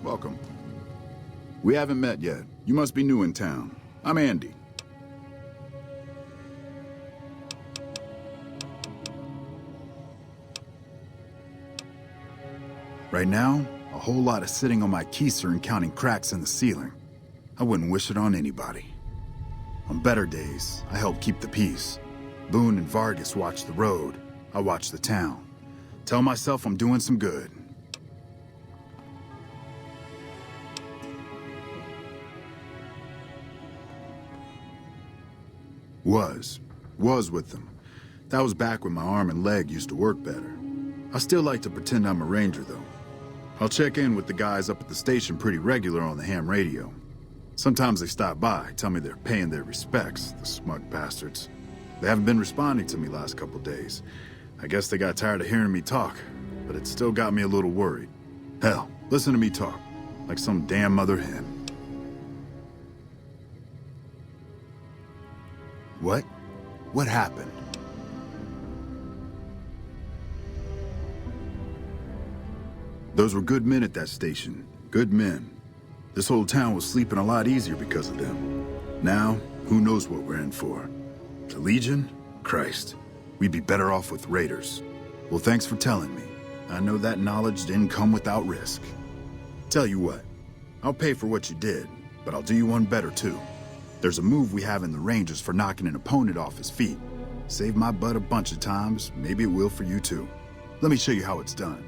Welcome. We haven't met yet. You must be new in town. I'm Andy. Right now, a whole lot of sitting on my keister and counting cracks in the ceiling. I wouldn't wish it on anybody. On better days, I help keep the peace. Boone and Vargas watch the road. I watch the town. Tell myself I'm doing some good. Was with them. That was back when my arm and leg used to work better. I still like to pretend I'm a ranger, though. I'll check in with the guys up at the station pretty regular on the ham radio. Sometimes they stop by, tell me they're paying their respects, the smug bastards. They haven't been responding to me last couple days. I guess they got tired of hearing me talk, but it still got me a little worried. Hell, listen to me talk, like some damn mother hen. What? What happened? Those were good men at that station. Good men. This whole town was sleeping a lot easier because of them. Now, who knows what we're in for? The Legion? Christ. We'd be better off with raiders. Well, thanks for telling me. I know that knowledge didn't come without risk. Tell you what, I'll pay for what you did, but I'll do you one better too. There's a move we have in the Rangers for knocking an opponent off his feet. Saved my butt a bunch of times, maybe it will for you too. Let me show you how it's done.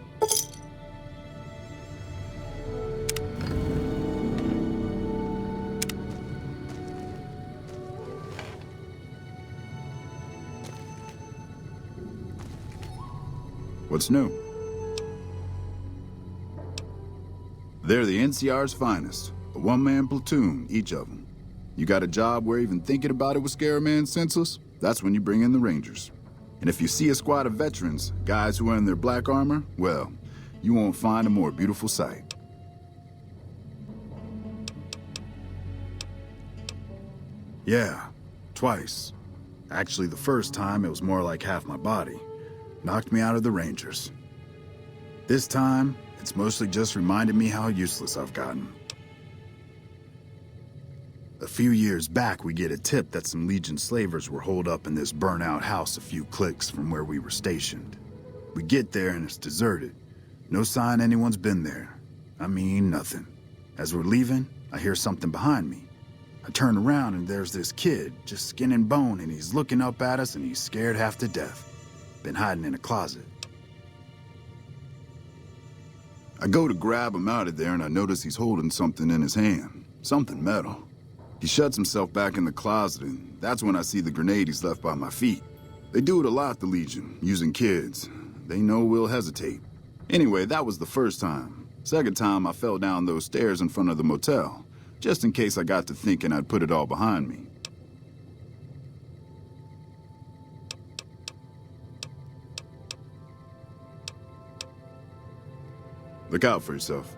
What's new? They're the NCR's finest. A one-man platoon, each of them. You got a job where even thinking about it would scare a man senseless? That's when you bring in the Rangers. And if you see a squad of veterans, guys who are in their black armor, well, you won't find a more beautiful sight. Yeah, twice. Actually, the first time, it was more like half my body. Knocked me out of the Rangers. This time, it's mostly just reminded me how useless I've gotten. A few years back, we get a tip that some Legion slavers were holed up in this burnt-out house a few clicks from where we were stationed. We get there and it's deserted. No sign anyone's been there. I mean, nothing. As we're leaving, I hear something behind me. I turn around and there's this kid, just skin and bone, and he's looking up at us and he's scared half to death. Been hiding in a closet. I go to grab him out of there and I notice he's holding something in his hand. Something metal. He shuts himself back in the closet, and that's when I see the grenade he's left by my feet. They do it a lot, the Legion, using kids. They know we'll hesitate. Anyway, that was the first time. Second time, I fell down those stairs in front of the motel, just in case I got to thinking I'd put it all behind me. Look out for yourself.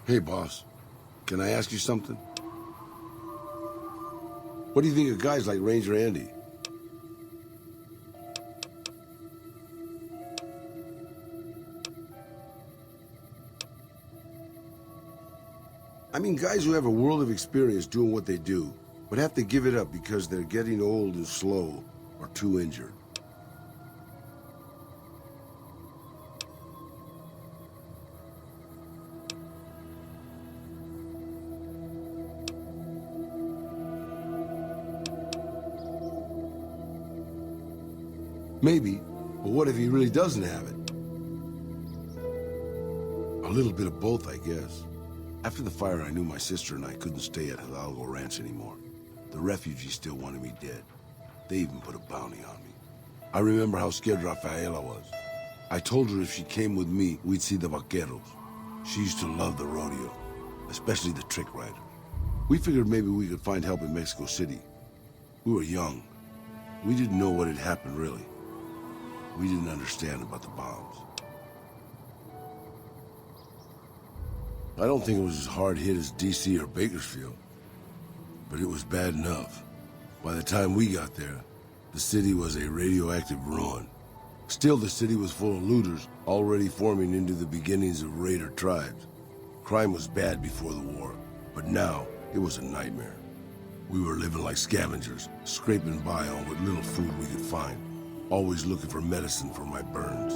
Hey, boss. Can I ask you something? What do you think of guys like Ranger Andy? I mean, guys who have a world of experience doing what they do, but have to give it up because they're getting old and slow or too injured. Maybe, but what if he really doesn't have it? A little bit of both, I guess. After the fire, I knew my sister and I couldn't stay at Hidalgo Ranch anymore. The refugees still wanted me dead. They even put a bounty on me. I remember how scared Rafaela was. I told her if she came with me, we'd see the vaqueros. She used to love the rodeo, especially the trick riders. We figured maybe we could find help in Mexico City. We were young. We didn't know what had happened, really. We didn't understand about the bombs. I don't think it was as hard hit as DC or Bakersfield, but it was bad enough. By the time we got there, the city was a radioactive ruin. Still, the city was full of looters, already forming into the beginnings of raider tribes. Crime was bad before the war, but now it was a nightmare. We were living like scavengers, scraping by on what little food we could find, always looking for medicine for my burns.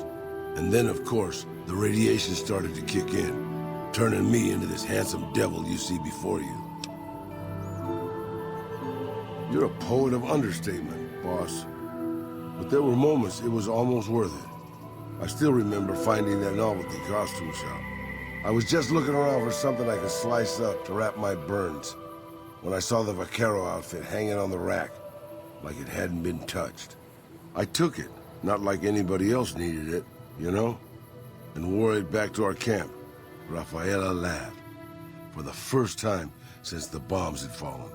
And then, of course, the radiation started to kick in, turning me into this handsome devil you see before you. You're a poet of understatement, boss. But there were moments it was almost worth it. I still remember finding that novelty costume shop. I was just looking around for something I could slice up to wrap my burns when I saw the vaquero outfit hanging on the rack, like it hadn't been touched. I took it, not like anybody else needed it, you know? And wore it back to our camp. Rafaela laughed, for the first time since the bombs had fallen.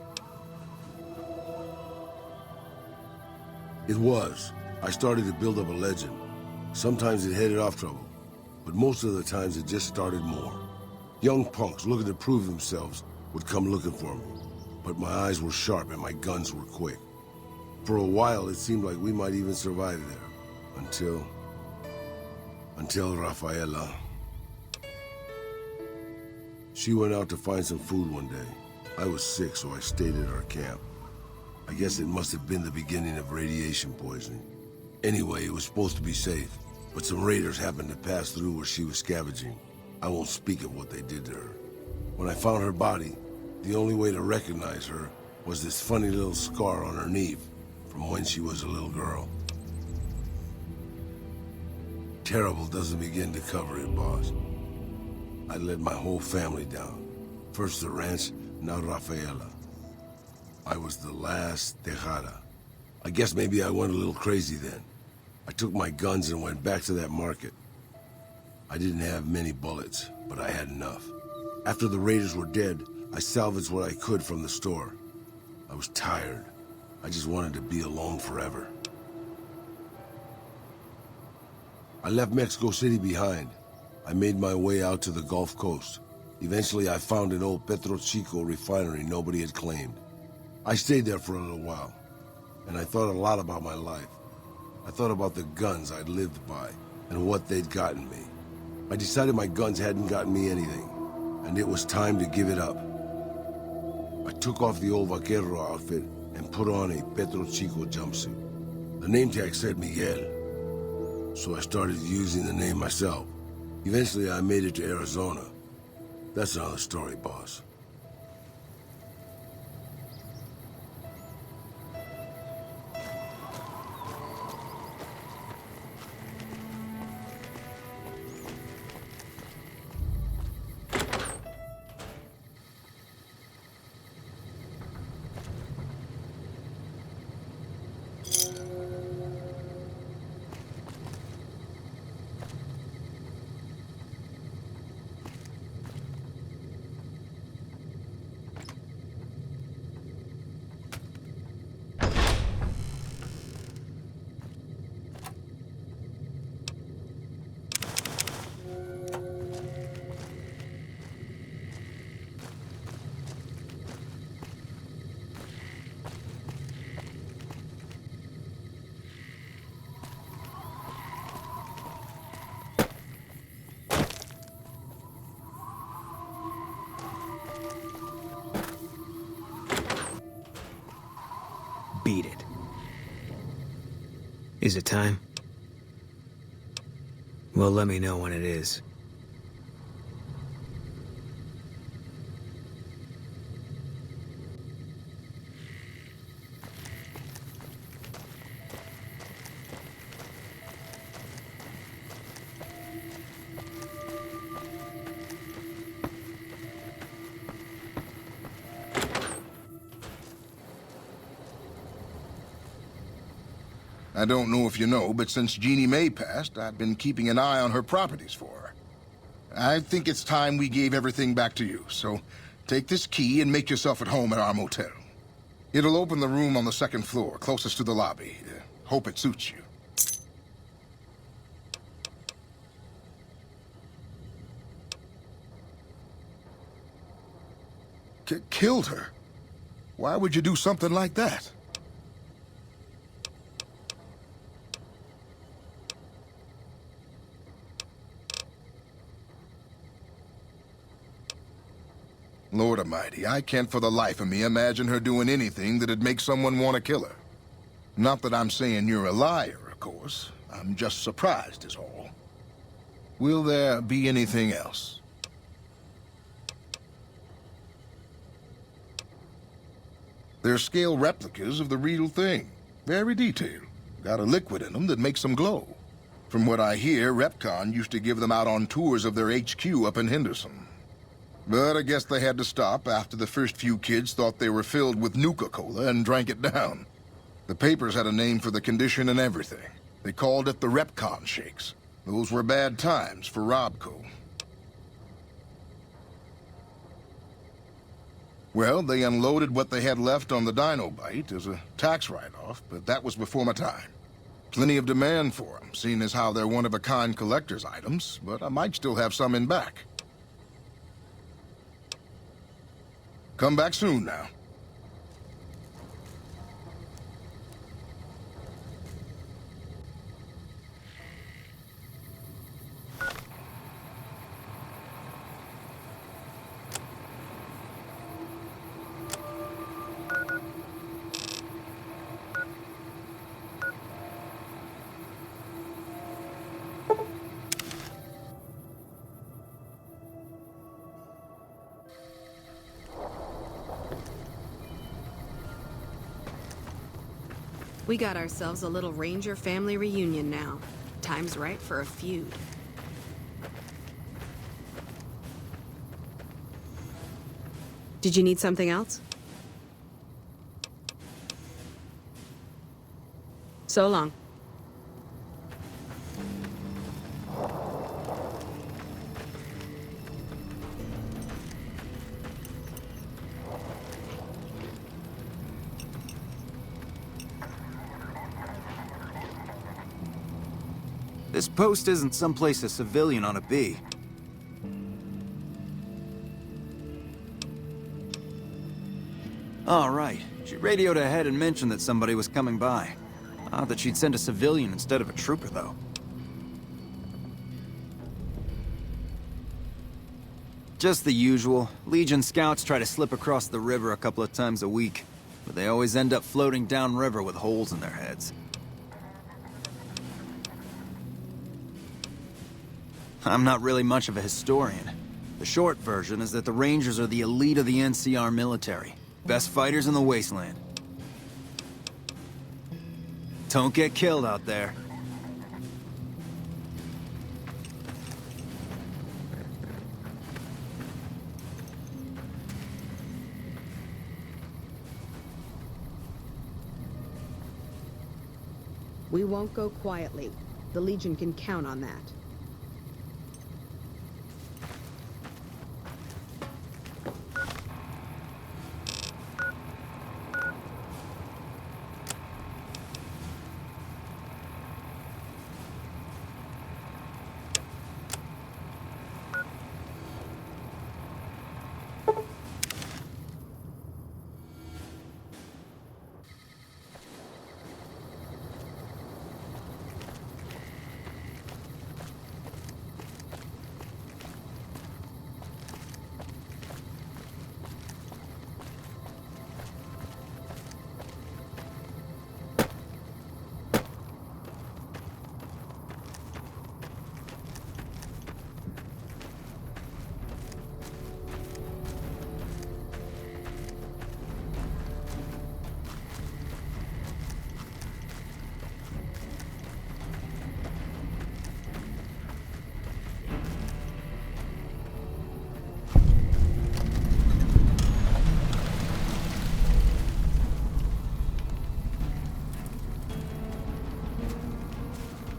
It was. I started to build up a legend. Sometimes it headed off trouble, but most of the times it just started more. Young punks looking to prove themselves would come looking for me, but my eyes were sharp and my guns were quick. For a while, it seemed like we might even survive there, until Rafaela. She went out to find some food one day. I was sick, so I stayed at our camp. I guess it must have been the beginning of radiation poisoning. Anyway, it was supposed to be safe, but some raiders happened to pass through where she was scavenging. I won't speak of what they did to her. When I found her body, the only way to recognize her was this funny little scar on her knee from when she was a little girl. Terrible doesn't begin to cover it, boss. I let my whole family down. First the ranch, now Rafaela. I was the last Tejada. I guess maybe I went a little crazy then. I took my guns and went back to that market. I didn't have many bullets, but I had enough. After the raiders were dead, I salvaged what I could from the store. I was tired. I just wanted to be alone forever. I left Mexico City behind. I made my way out to the Gulf Coast. Eventually, I found an old Petro Chico refinery nobody had claimed. I stayed there for a little while, and I thought a lot about my life. I thought about the guns I'd lived by, and what they'd gotten me. I decided my guns hadn't gotten me anything, and it was time to give it up. I took off the old vaquero outfit and put on a Petro Chico jumpsuit. The name tag said Miguel, so I started using the name myself. Eventually, I made it to Arizona. That's another story, boss. Beat it. Is it time? Well, let me know when it is. I don't know if you know, but since Jeannie Mae passed, I've been keeping an eye on her properties for her. I think it's time we gave everything back to you, so take this key and make yourself at home at our motel. It'll open the room on the second floor, closest to the lobby. Hope it suits you. Killed her? Why would you do something like that? Lord Almighty, I can't for the life of me imagine her doing anything that'd make someone want to kill her. Not that I'm saying you're a liar, of course. I'm just surprised is all. Will there be anything else? They're scale replicas of the real thing. Very detailed. Got a liquid in them that makes them glow. From what I hear, Repcon used to give them out on tours of their HQ up in Henderson. But I guess they had to stop after the first few kids thought they were filled with Nuka-Cola and drank it down. The papers had a name for the condition and everything. They called it the Repcon Shakes. Those were bad times for Robco. Well, they unloaded what they had left on the Dinobite as a tax write-off, but that was before my time. Plenty of demand for them, seeing as how they're one-of-a-kind collector's items, but I might still have some in back. Come back soon now. We got ourselves a little Ranger family reunion now. Time's right for a feud. Did you need something else? So long. This post isn't someplace a civilian ought to be. All right. She radioed ahead and mentioned that somebody was coming by. Odd that she'd send a civilian instead of a trooper, though. Just the usual. Legion scouts try to slip across the river a couple of times a week, but they always end up floating downriver with holes in their heads. I'm not really much of a historian. The short version is that the Rangers are the elite of the NCR military. Best fighters in the wasteland. Don't get killed out there. We won't go quietly. The Legion can count on that.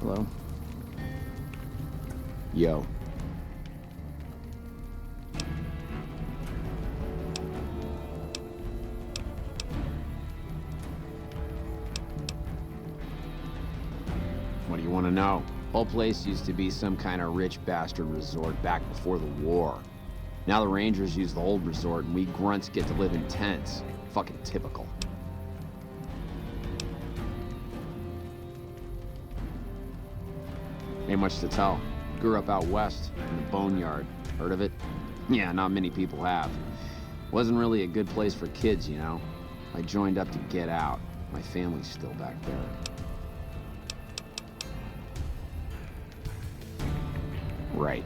Hello? Yo. What do you want to know? Whole place used to be some kind of rich bastard resort back before the war. Now the Rangers use the old resort and we grunts get to live in tents. Fucking typical. Ain't much to tell. Grew up out west, in the Boneyard. Heard of it? Yeah, not many people have. Wasn't really a good place for kids, you know? I joined up to get out. My family's still back there. Right.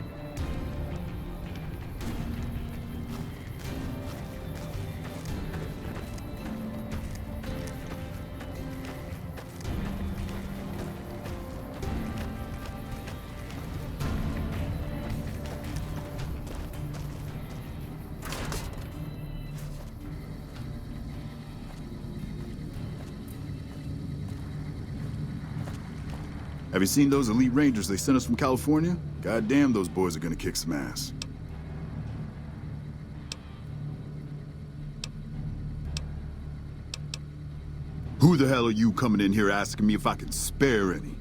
Have you seen those elite rangers they sent us from California? Goddamn, those boys are gonna kick some ass. Who the hell are you coming in here asking me if I can spare any?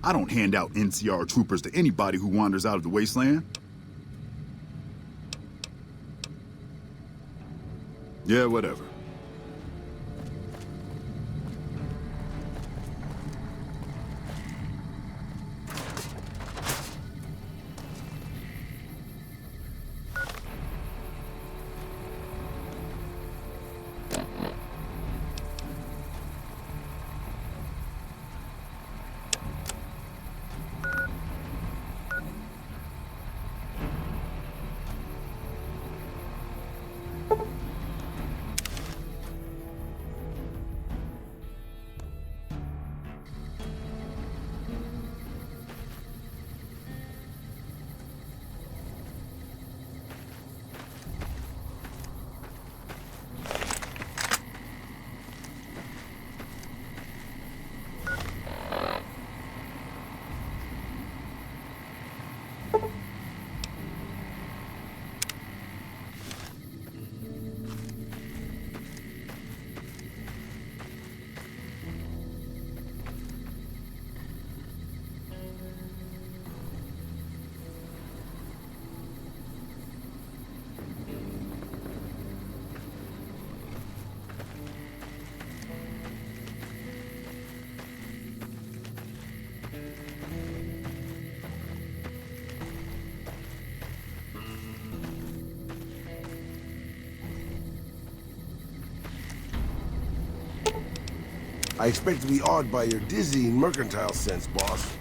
I don't hand out NCR troopers to anybody who wanders out of the wasteland. Yeah, whatever. I expect to be awed by your dizzying mercantile sense, boss.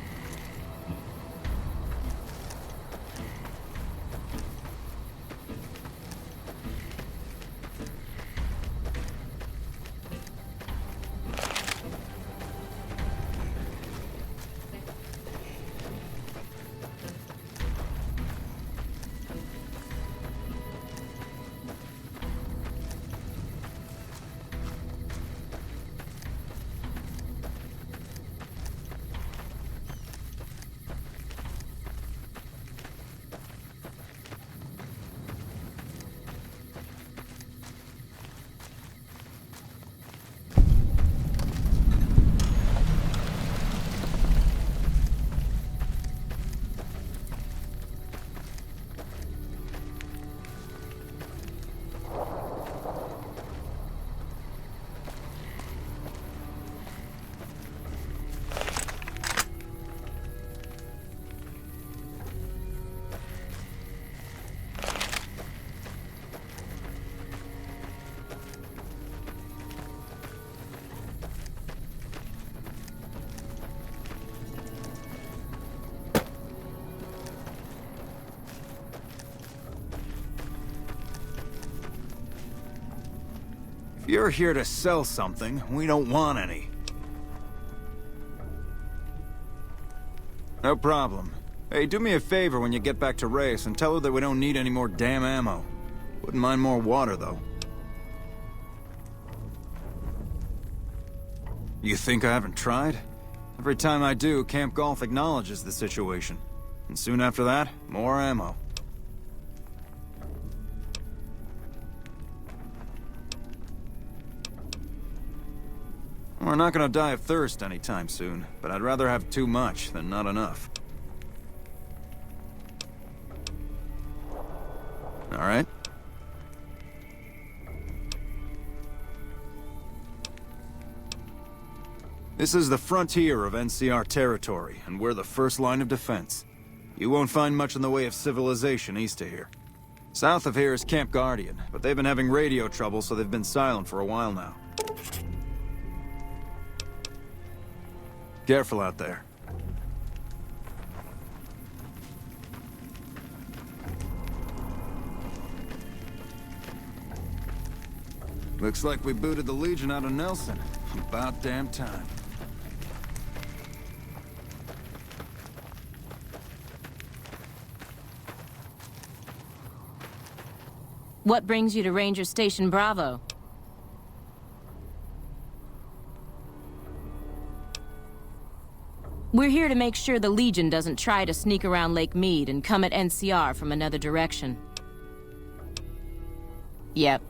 If you're here to sell something, we don't want any. No problem. Hey, do me a favor when you get back to Reyes and tell her that we don't need any more damn ammo. Wouldn't mind more water, though. You think I haven't tried? Every time I do, Camp Golf acknowledges the situation. And soon after that, more ammo. We're not gonna die of thirst anytime soon, but I'd rather have too much than not enough. All right? This is the frontier of NCR territory, and we're the first line of defense. You won't find much in the way of civilization east of here. South of here is Camp Guardian, but they've been having radio trouble, so they've been silent for a while now. Careful out there. Looks like we booted the Legion out of Nelson. About damn time. What brings you to Ranger Station Bravo? We're here to make sure the Legion doesn't try to sneak around Lake Mead and come at NCR from another direction. Yep.